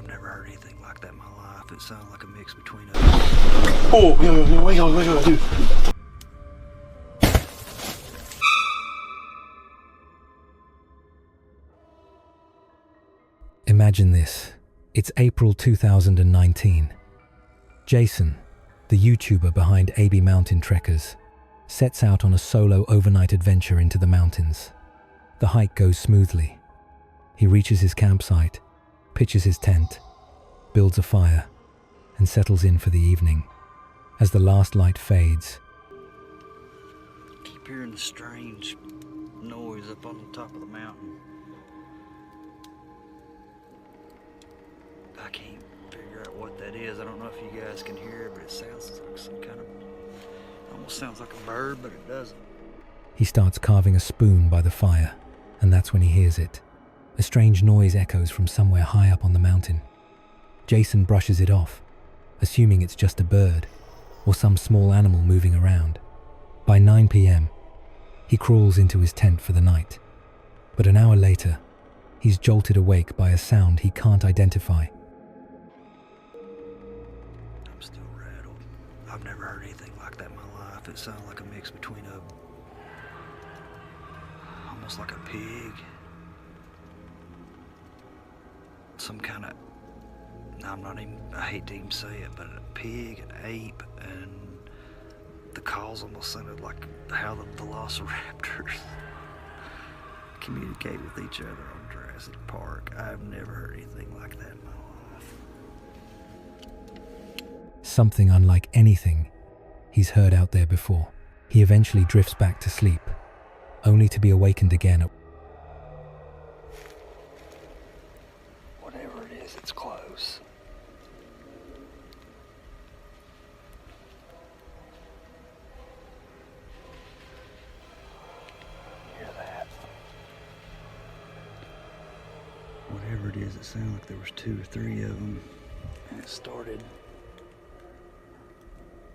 I've never heard anything like that in my life. It sounded like a mix between a... Oh, wait, dude. Imagine this. It's April 2019. Jason, the YouTuber behind AB Mountain Trekkers, sets out on a solo overnight adventure into the mountains. The hike goes smoothly. He reaches his campsite, pitches his tent, builds a fire, and settles in for the evening. As the last light fades, Keep hearing the strange noise up on the top of the mountain. I can't figure out what that is. I don't know if you guys can hear it, but it sounds like some kind of... almost sounds like a bird, but it doesn't. he starts carving a spoon by the fire, and that's when he hears it. A strange noise echoes from somewhere high up on the mountain. Jason brushes it off, assuming it's just a bird or some small animal moving around. By 9 p.m., he crawls into his tent for the night. But an hour later, he's jolted awake by a sound he can't identify. I'm still rattled. I've never heard anything like that in my life. It sounded like a mix between almost like a pig, some kind of, I hate to even say it, but a pig, an ape, and the calls almost sounded like how the velociraptors communicate with each other on Jurassic Park. I've never heard anything like that in my life. Something unlike anything he's heard out there before. He eventually drifts back to sleep, only to be awakened again. Whatever it is, it's close. Hear that? Whatever it is, it sounded like there was 2 or 3 of them, and it started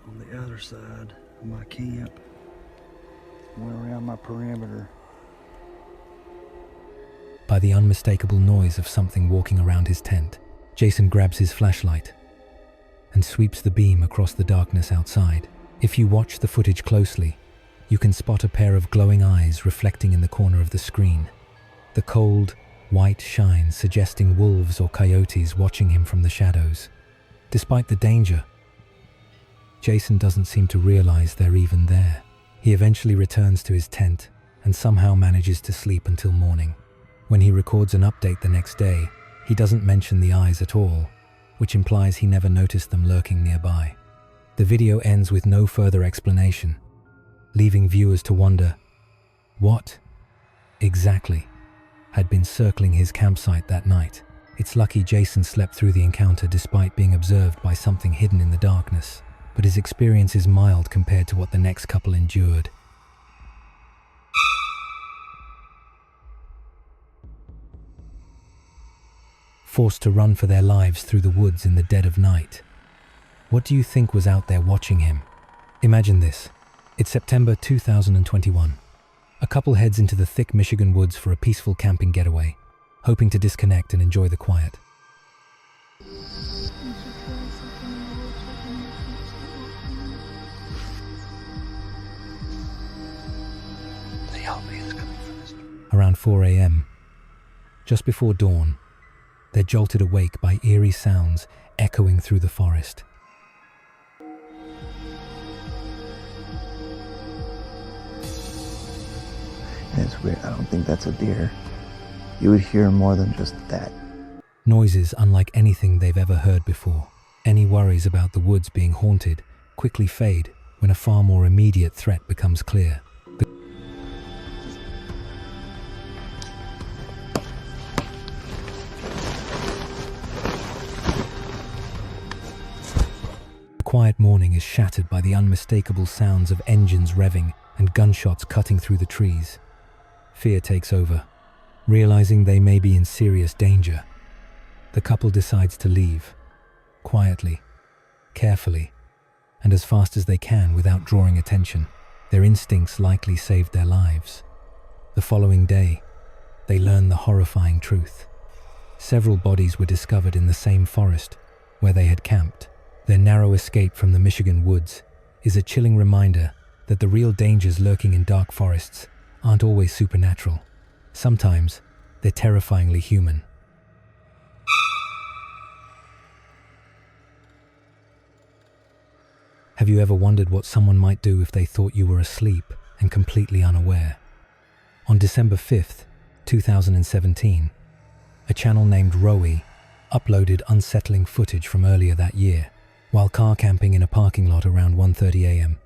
on the other side of my camp, went around my perimeter. By the unmistakable noise of something walking around his tent, Jason grabs his flashlight and sweeps the beam across the darkness outside. If you watch the footage closely, you can spot a pair of glowing eyes reflecting in the corner of the screen. The cold, white shine suggesting wolves or coyotes watching him from the shadows. Despite the danger, Jason doesn't seem to realize they're even there. He eventually returns to his tent and somehow manages to sleep until morning. When he records an update the next day, he doesn't mention the eyes at all, which implies he never noticed them lurking nearby. The video ends with no further explanation, leaving viewers to wonder what exactly had been circling his campsite that night. It's lucky Jason slept through the encounter despite being observed by something hidden in the darkness, but his experience is mild compared to what the next couple endured. Forced to run for their lives through the woods in the dead of night. What do you think was out there watching him? Imagine this. It's September 2021. A couple heads into the thick Michigan woods for a peaceful camping getaway, hoping to disconnect and enjoy the quiet. Around 4 a.m., just before dawn, they're jolted awake by eerie sounds echoing through the forest. It's weird. I don't think that's a deer. You would hear more than just that. Noises unlike anything they've ever heard before. Any worries about the woods being haunted quickly fade when a far more immediate threat becomes clear. The quiet morning is shattered by the unmistakable sounds of engines revving and gunshots cutting through the trees. Fear takes over. Realizing they may be in serious danger, the couple decides to leave, quietly, carefully, and as fast as they can without drawing attention. Their instincts likely saved their lives. The following day, they learn the horrifying truth. Several bodies were discovered in the same forest where they had camped. Their narrow escape from the Michigan woods is a chilling reminder that the real dangers lurking in dark forests aren't always supernatural. Sometimes they're terrifyingly human. Have you ever wondered what someone might do if they thought you were asleep and completely unaware? On December 5th, 2017, a channel named Rowie uploaded unsettling footage from earlier that year while car camping in a parking lot around 1:30 a.m.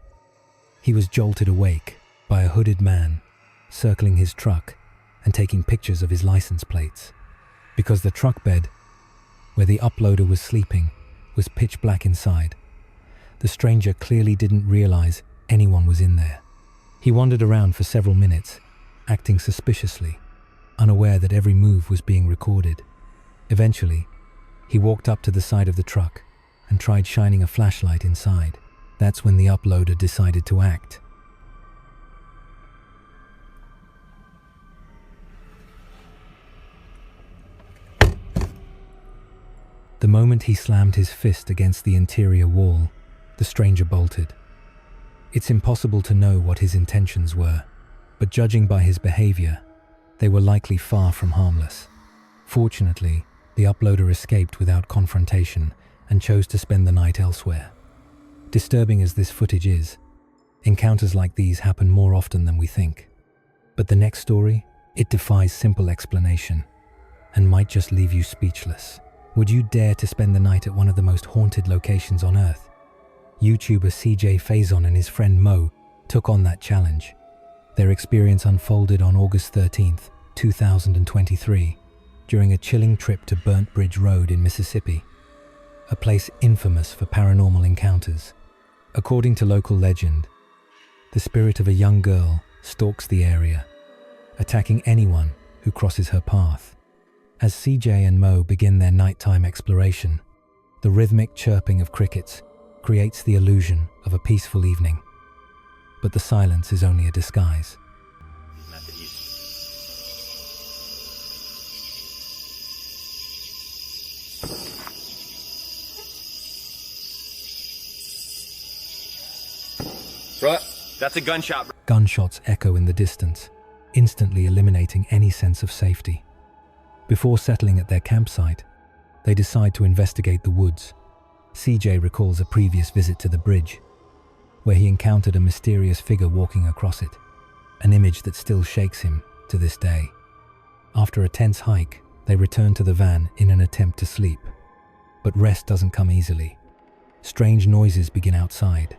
He was jolted awake by a hooded man circling his truck and taking pictures of his license plates. Because the truck bed where the uploader was sleeping was pitch black inside, the stranger clearly didn't realize anyone was in there. He wandered around for several minutes, acting suspiciously, unaware that every move was being recorded. Eventually, he walked up to the side of the truck and tried shining a flashlight inside. That's when the uploader decided to act. The moment he slammed his fist against the interior wall, the stranger bolted. It's impossible to know what his intentions were, but judging by his behavior, they were likely far from harmless. Fortunately, the uploader escaped without confrontation and chose to spend the night elsewhere. Disturbing as this footage is, encounters like these happen more often than we think. But the next story, it defies simple explanation and might just leave you speechless. Would you dare to spend the night at one of the most haunted locations on Earth? YouTuber CJ Faison and his friend Mo took on that challenge. Their experience unfolded on August 13th, 2023, during a chilling trip to Burnt Bridge Road in Mississippi, a place infamous for paranormal encounters. According to local legend, the spirit of a young girl stalks the area, attacking anyone who crosses her path. As CJ and Mo begin their nighttime exploration, the rhythmic chirping of crickets creates the illusion of a peaceful evening. But the silence is only a disguise. Right, that's a gunshot. Gunshots echo in the distance, instantly eliminating any sense of safety. Before settling at their campsite, they decide to investigate the woods. CJ recalls a previous visit to the bridge, where he encountered a mysterious figure walking across it, an image that still shakes him to this day. After a tense hike, they return to the van in an attempt to sleep. But rest doesn't come easily. Strange noises begin outside,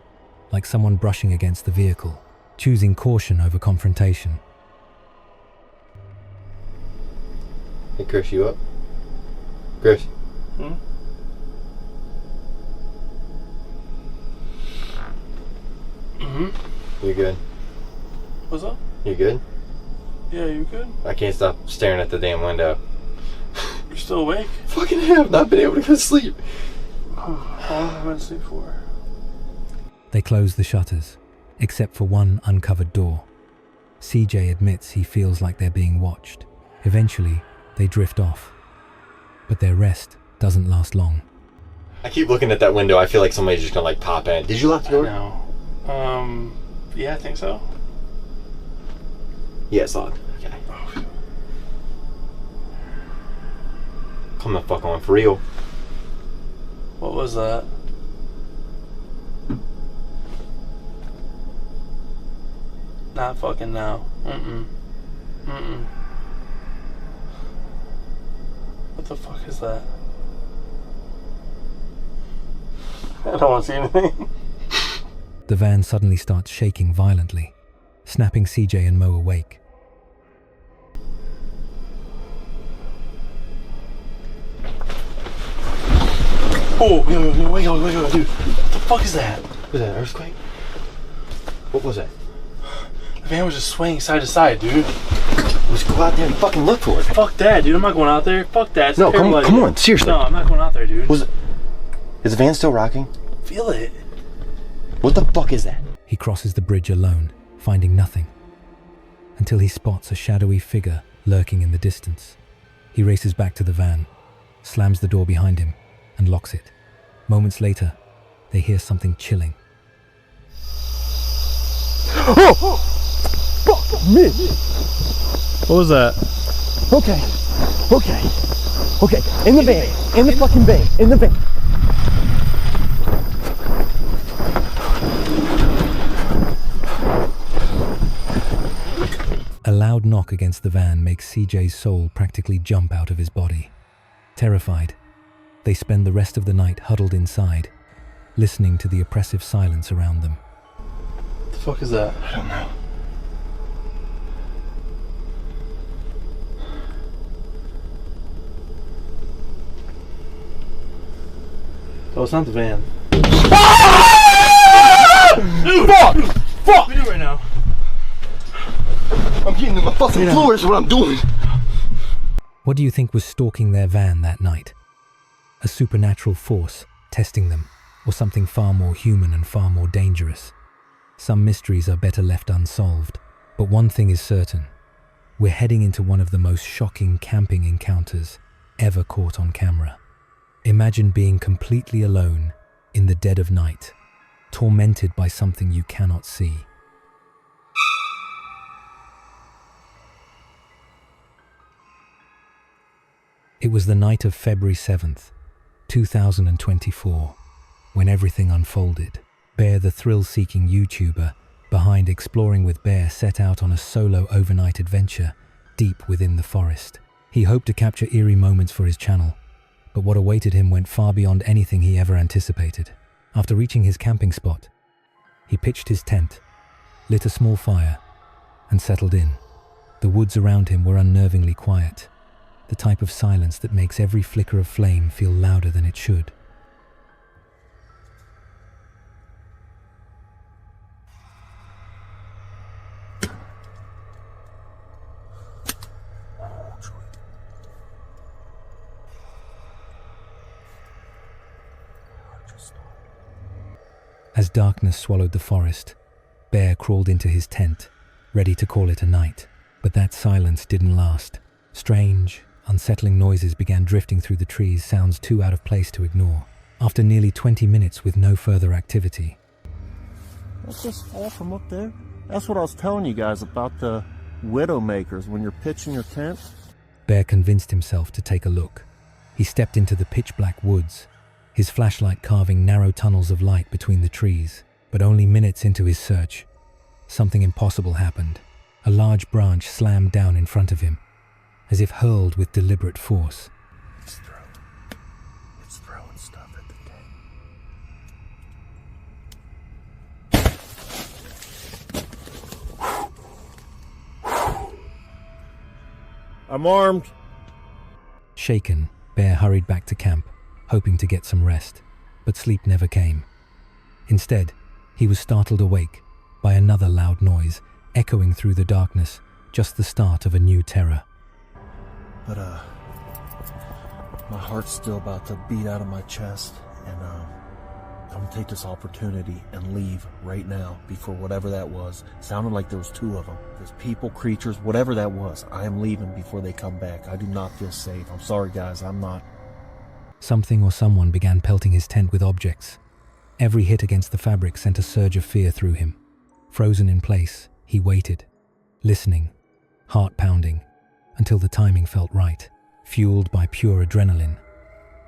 like someone brushing against the vehicle, choosing caution over confrontation. Hey Chris, you up? Chris? You good? What's up? You good? Yeah, you good? I can't stop staring at the damn window. You're still awake? Fucking have not been able to go to sleep. How long have I been asleep for? They close the shutters, except for one uncovered door. CJ admits he feels like they're being watched. Eventually, they drift off. But their rest doesn't last long. I keep looking at that window. I feel like somebody's just gonna like pop in. Did you lock the door? No. Yeah, I think so. Yeah, it's locked. Okay. Oh. Come the fuck on, for real. What was that? Not fucking now. What the fuck is that? I don't want to see anything. The van suddenly starts shaking violently, snapping CJ and Mo awake. Oh, yo, wake up, dude. What the fuck is that? Was that an earthquake? What was that? The van was just swaying side to side, dude. Let's go out there and fucking look for it. Fuck that, dude. I'm not going out there. Fuck that. It's No, a terrible come idea. on, seriously. No, I'm not going out there, dude. Is the van still rocking? Feel it. What the fuck is that? He crosses the bridge alone, finding nothing, until he spots a shadowy figure lurking in the distance. He races back to the van, slams the door behind him, and locks it. Moments later, they hear something chilling. Oh! Fuck me! What was that? Okay. In the van. In the fucking van. In the van. A loud knock against the van makes CJ's soul practically jump out of his body. Terrified, they spend the rest of the night huddled inside, listening to the oppressive silence around them. What the fuck is that? I don't know. Oh, it's not the van. Dude! Fuck! What are you doing right now? I'm getting to my fucking floor is what I'm doing. What do you think was stalking their van that night? A supernatural force testing them, or something far more human and far more dangerous? Some mysteries are better left unsolved, but one thing is certain. We're heading into one of the most shocking camping encounters ever caught on camera. Imagine being completely alone in the dead of night, tormented by something you cannot see. It was the night of February 7th, 2024, when everything unfolded. Bear, the thrill-seeking YouTuber behind Exploring with Bear, set out on a solo overnight adventure deep within the forest. He hoped to capture eerie moments for his channel, but what awaited him went far beyond anything he ever anticipated. After reaching his camping spot, he pitched his tent, lit a small fire, and settled in. The woods around him were unnervingly quiet, the type of silence that makes every flicker of flame feel louder than it should. As darkness swallowed the forest, Bear crawled into his tent, ready to call it a night. But that silence didn't last. Strange, unsettling noises began drifting through the trees, sounds too out of place to ignore. After nearly 20 minutes with no further activity, That's just fall from up there. That's what I was telling you guys about the widowmakers when you're pitching your tent. Bear convinced himself to take a look. He stepped into the pitch-black woods, his flashlight carving narrow tunnels of light between the trees. But only minutes into his search, something impossible happened. A large branch slammed down in front of him, as if hurled with deliberate force. It's throwing stuff at the tent. I'm armed. Shaken, Bear hurried back to camp, hoping to get some rest, but sleep never came. Instead, he was startled awake by another loud noise echoing through the darkness, just the start of a new terror. But my heart's still about to beat out of my chest, and I'm gonna take this opportunity and leave right now before whatever that was. Sounded like there was two of them. There's people, creatures, whatever that was. I am leaving before they come back. I do not feel safe. I'm sorry, guys. I'm not. Something or someone began pelting his tent with objects. Every hit against the fabric sent a surge of fear through him. Frozen in place, he waited, listening, heart pounding, until the timing felt right. Fueled by pure adrenaline,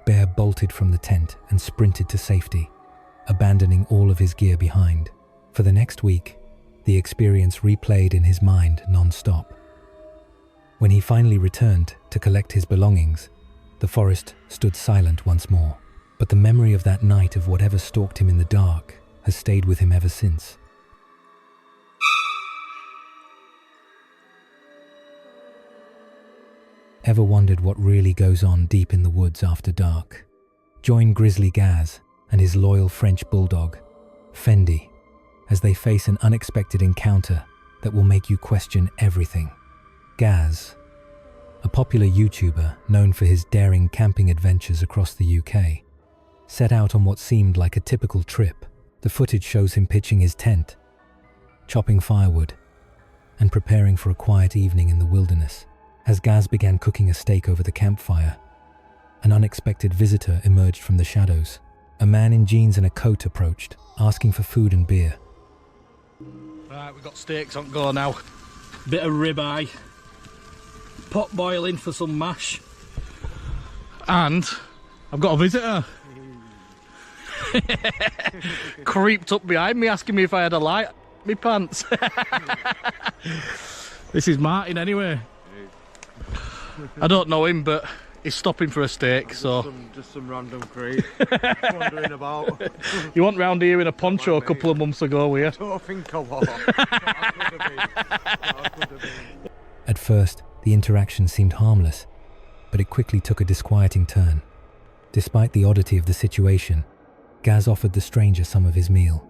Bear bolted from the tent and sprinted to safety, abandoning all of his gear behind. For the next week, the experience replayed in his mind non-stop. When he finally returned to collect his belongings, the forest stood silent once more. But the memory of that night, of whatever stalked him in the dark, has stayed with him ever since. Ever wondered what really goes on deep in the woods after dark? Join Grizzly Gaz and his loyal French bulldog, Fendi, as they face an unexpected encounter that will make you question everything. Gaz, a popular YouTuber known for his daring camping adventures across the UK, set out on what seemed like a typical trip. The footage shows him pitching his tent, chopping firewood, and preparing for a quiet evening in the wilderness. As Gaz began cooking a steak over the campfire, an unexpected visitor emerged from the shadows. A man in jeans and a coat approached, asking for food and beer. Right, we've got steaks on go now. Bit of ribeye. Pot boiling for some mash. And I've got a visitor. Creeped up behind me asking me if I had a light in my pants. This is Martin anyway. I don't know him, but he's stopping for a steak, so... Just some random creep wandering about. You went round here in a poncho a couple of months ago, were you? I don't think I was. At first, the interaction seemed harmless, but it quickly took a disquieting turn. Despite the oddity of the situation, Gaz offered the stranger some of his meal.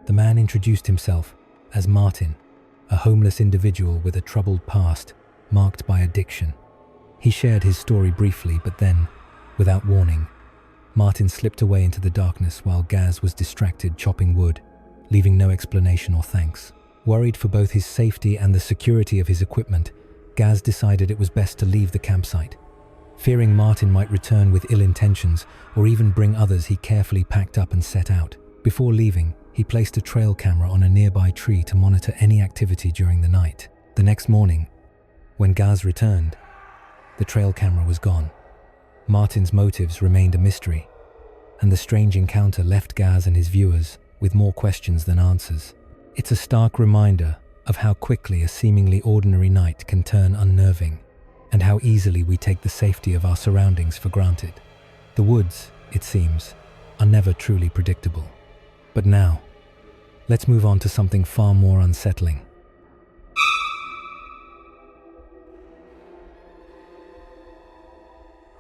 The man introduced himself as Martin, a homeless individual with a troubled past marked by addiction. He shared his story briefly, but then, without warning, Martin slipped away into the darkness while Gaz was distracted chopping wood, leaving no explanation or thanks. Worried for both his safety and the security of his equipment, Gaz decided it was best to leave the campsite. Fearing Martin might return with ill intentions or even bring others, he carefully packed up and set out. Before leaving, he placed a trail camera on a nearby tree to monitor any activity during the night. The next morning, when Gaz returned, the trail camera was gone. Martin's motives remained a mystery, and the strange encounter left Gaz and his viewers with more questions than answers. It's a stark reminder of how quickly a seemingly ordinary night can turn unnerving, and how easily we take the safety of our surroundings for granted. The woods, it seems, are never truly predictable. But now, let's move on to something far more unsettling.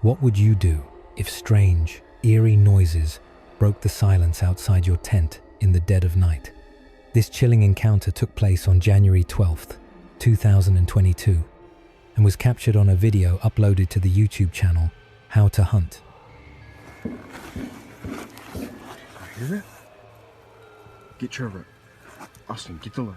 What would you do if strange, eerie noises broke the silence outside your tent in the dead of night? This chilling encounter took place on January 12th, 2022, and was captured on a video uploaded to the YouTube channel How to Hunt. Hear it? Get Trevor. Austin, get the light.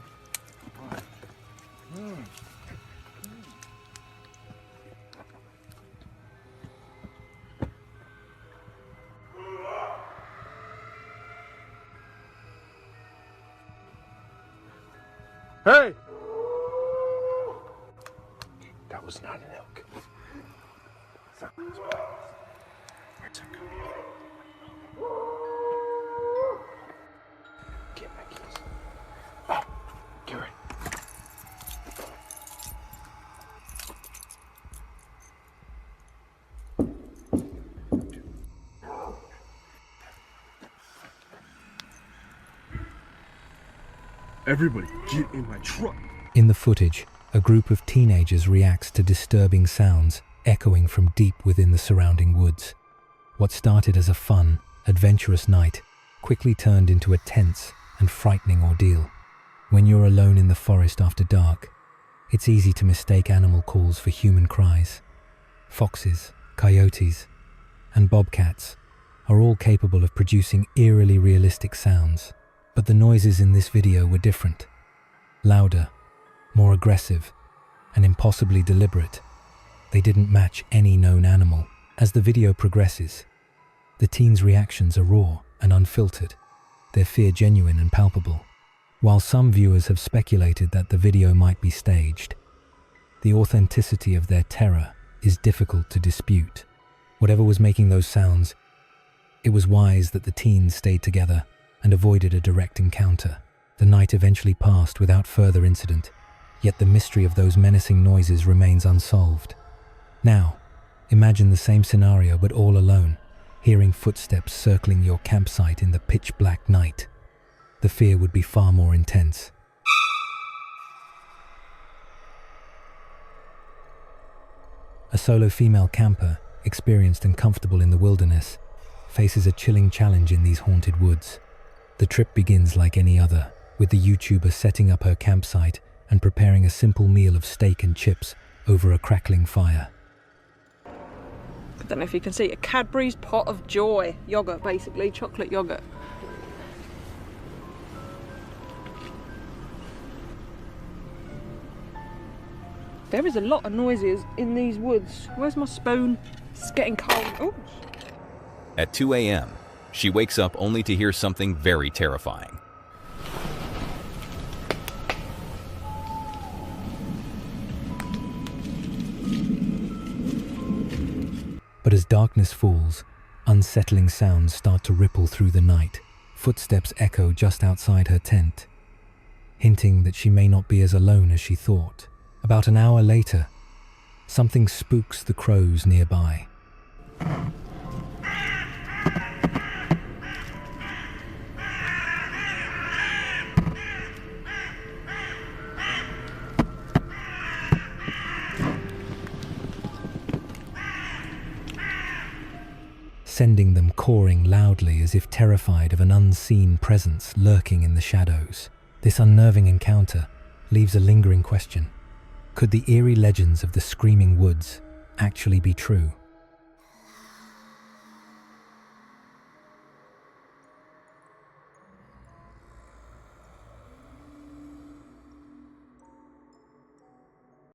Hey! That was not an elk. Get my keys. Oh, get ready. Everybody, get in my truck. In the footage, a group of teenagers reacts to disturbing sounds echoing from deep within the surrounding woods. What started as a fun, adventurous night quickly turned into a tense and frightening ordeal. When you're alone in the forest after dark, it's easy to mistake animal calls for human cries. Foxes, coyotes, and bobcats are all capable of producing eerily realistic sounds, but the noises in this video were different. Louder, more aggressive, and impossibly deliberate. They didn't match any known animal. As the video progresses, the teens' reactions are raw and unfiltered, their fear genuine and palpable. While some viewers have speculated that the video might be staged, the authenticity of their terror is difficult to dispute. Whatever was making those sounds, it was wise that the teens stayed together and avoided a direct encounter. The night eventually passed without further incident, yet the mystery of those menacing noises remains unsolved. Now, imagine the same scenario but all alone, hearing footsteps circling your campsite in the pitch-black night. The fear would be far more intense. A solo female camper, experienced and comfortable in the wilderness, faces a chilling challenge in these haunted woods. The trip begins like any other, with the YouTuber setting up her campsite and preparing a simple meal of steak and chips over a crackling fire. I don't know if you can see a Cadbury's Pot of Joy yogurt, basically chocolate yogurt. There is a lot of noises in these woods. Where's my spoon? It's getting cold. Oh. At 2 a.m., she wakes up only to hear something very terrifying. But as darkness falls, unsettling sounds start to ripple through the night. Footsteps echo just outside her tent, hinting that she may not be as alone as she thought. About an hour later, something spooks the crows nearby. Sending them cawing loudly as if terrified of an unseen presence lurking in the shadows. This unnerving encounter leaves a lingering question. Could the eerie legends of the Screaming Woods actually be true?